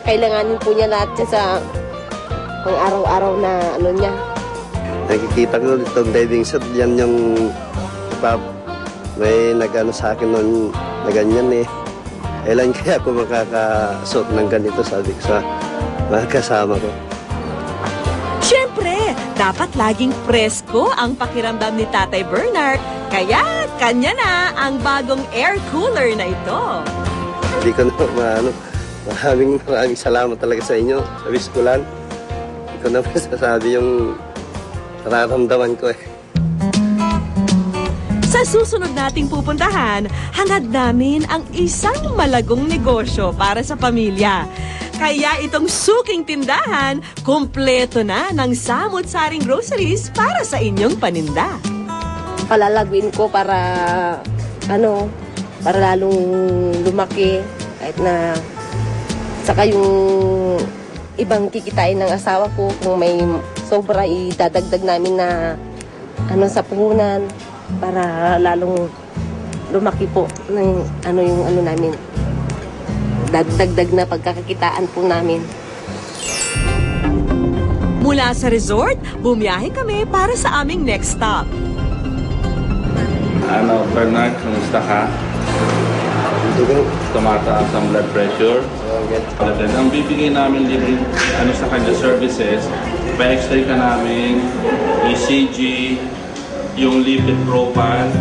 kakailanganin po niya lahat yan sa pang araw-araw na ano niya. Nakikita ko itong diving suit, yan yung may nag-ano sa akin noon na ganyan eh. Kailan kaya ako makakasuot ng ganito, sabi ko sa mga kasama ko. Siyempre, dapat laging presko ang pakiramdam ni Tatay Bernard. Kaya kanya na ang bagong air cooler na ito. Hindi ko na maraming salamat talaga sa inyo, sa Wiskulan. Hindi ko na masasabi yung nararamdaman ko eh. Sa susunod nating pupuntahan, hangad namin ang isang malagong negosyo para sa pamilya. Kaya itong suking tindahan, kumpleto na ng samut-saring groceries para sa inyong paninda. Palalagwin ko para para lalong lumaki kahit na saka yung ibang kikitain ng asawa ko kung may sobra idadagdag namin na sa puhunan para lalong lumaki po ng yung namin. Dagdag na pagkakakitaan po namin. Mula sa resort, bumiyahe kami para sa aming next stop. Bernard, kumusta ka? Tumataas ang blood pressure. Ang bibigay namin libre sa kanya services, pa-x-ray ka namin, ECG, yung lipid profile,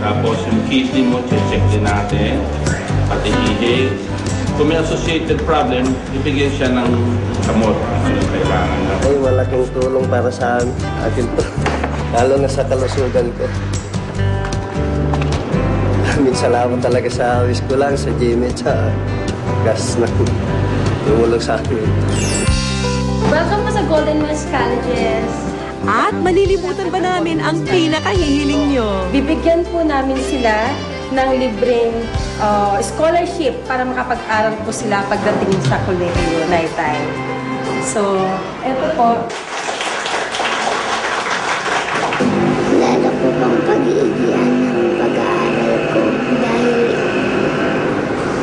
tapos yung kidney mo, check din natin, pati ihig. Kung may associated problem, ibigay siya ng gamot. Ano yung kailangan na. Ay, malaking tulong para sa akin to. Lalo na sa kalusugan ko. Maraming salamat talaga sa Wiskulan, sa Jimmy, sa gas na tumulong sa akin. Welcome po sa Golden West Colleges. At malilimutan ba namin ang pinakahihiling nyo? Bibigyan po namin sila ng libreng scholarship para makapag-aral po sila pagdating sa kolehiyo night time. So, eto po. Lalo ko pang pag-iigihan ng pag-aaral ko dahil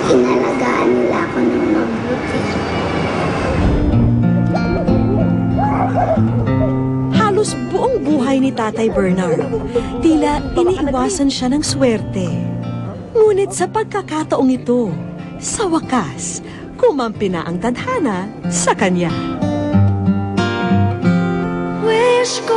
inalagaan nila ako ng mabuti. Halos buong buhay ni Tatay Bernard, tila iniiwasan siya ng swerte. Ngunit sa pagkakataong ito, sa wakas, kumampi na ang tadhana sa kanya. Wish ko